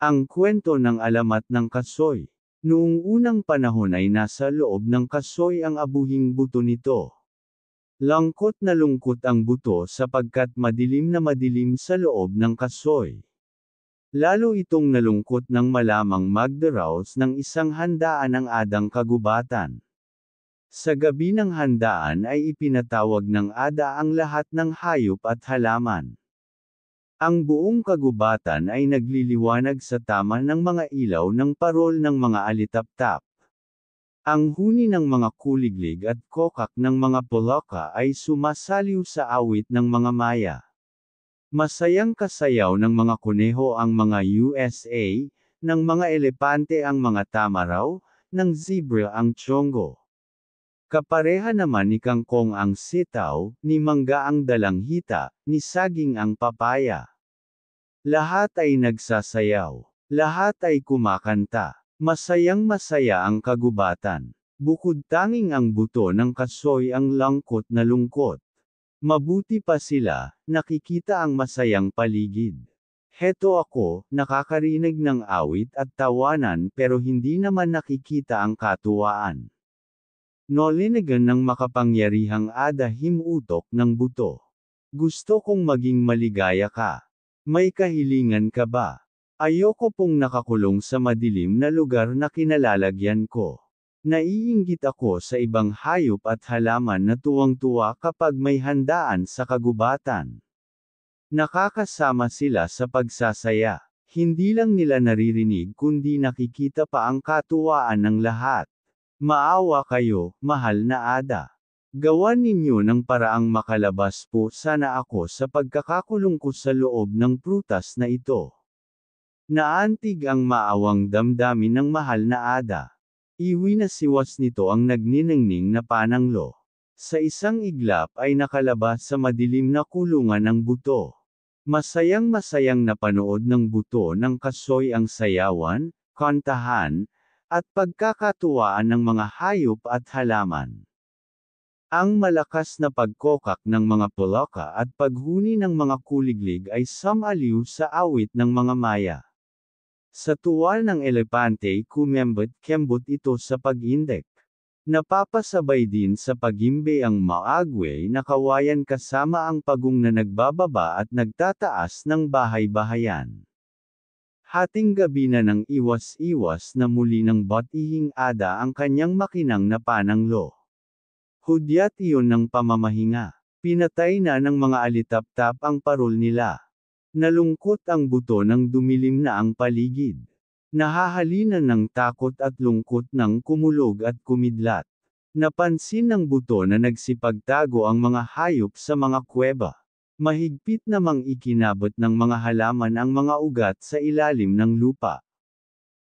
Ang kwento ng alamat ng kasoy. Noong unang panahon ay nasa loob ng kasoy ang abuhing buto nito. Lungkot na lungkot ang buto sapagkat madilim na madilim sa loob ng kasoy. Lalo itong nalungkot nang malamang magdaraos ng isang handaan ng adang kagubatan. Sa gabi ng handaan ay ipinatawag ng ada ang lahat ng hayop at halaman. Ang buong kagubatan ay nagliliwanag sa tama ng mga ilaw ng parol ng mga alitaptap. Ang huni ng mga kuliglig at kokak ng mga poloka ay sumasaliw sa awit ng mga maya. Masayang kasayaw ng mga kuneho ang mga USA, ng mga elepante ang mga tamaraw, ng zebra ang tiyonggo. Kapareha naman ni kangkong ang sitaw, ni mangga ang dalanghita, ni saging ang papaya. Lahat ay nagsasayaw. Lahat ay kumakanta. Masayang masaya ang kagubatan. Bukod tanging ang buto ng kasoy ang lungkot na lungkot. Mabuti pa sila, nakikita ang masayang paligid. Heto ako, nakakarinig ng awit at tawanan pero hindi naman nakikita ang katuwaan. Nolinagan ng makapangyarihang ada himutok ng buto. Gusto kong maging maligaya ka. May kahilingan ka ba? Ayoko pong nakakulong sa madilim na lugar na kinalalagyan ko. Naiinggit ako sa ibang hayop at halaman na tuwang-tuwa kapag may handaan sa kagubatan. Nakakasama sila sa pagsasaya. Hindi lang nila naririnig kundi nakikita pa ang katuwaan ng lahat. Maawa kayo, mahal na ada. Gawan ninyo ng paraang makalabas po sana ako sa pagkakakulong ko sa loob ng prutas na ito. Naantig ang maawang damdamin ng mahal na ada. Iwi na siwas nito ang nagniningning na pananglo. Sa isang iglap ay nakalabas sa madilim na kulungan ng buto. Masayang-masayang napanood ng buto ng kasoy ang sayawan, kantahan, at pagkakatuwaan ng mga hayop at halaman. Ang malakas na pagkokak ng mga poloka at paghuni ng mga kuliglig ay sumaliw sa awit ng mga maya. Sa tuwal ng elepante kumembot-kembot ito sa pag-indek. Napapasabay din sa pagimbe ang maagway na kawayan kasama ang pagong na nagbababa at nagtataas ng bahay-bahayan. Hating gabi na ng iwas-iwas na muli ng batihing ada ang kanyang makinang na pananglo. Hudyat iyon ng pamamahinga. Pinatay na ng mga alitaptap ang parol nila. Nalungkot ang buto ng dumilim na ang paligid. Nahahalinan ng takot at lungkot ng kumulog at kumidlat. Napansin ng buto na nagsipagtago ang mga hayop sa mga kuweba. Mahigpit namang ikinabot ng mga halaman ang mga ugat sa ilalim ng lupa.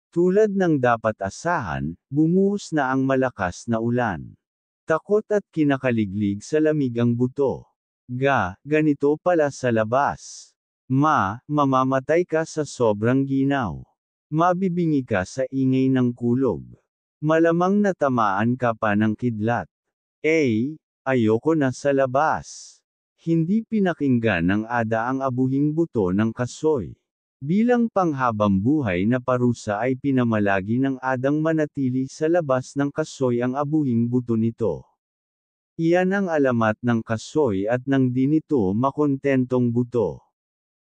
Tulad ng dapat asahan, bumuhos na ang malakas na ulan. Takot at kinakaliglig sa lamig ang buto. Ganito pala sa labas. Mamamatay ka sa sobrang ginaw. Mabibingi ka sa ingay ng kulog. Malamang natamaan ka pa ng kidlat. Ayoko na sa labas. Hindi pinakinggan ng ada ang abuhing buto ng kasoy. Bilang panghabang buhay na parusa ay pinamalagi ng adang manatili sa labas ng kasoy ang abuhing buto nito. Iyan ang alamat ng kasoy at nang di nito makontentong buto.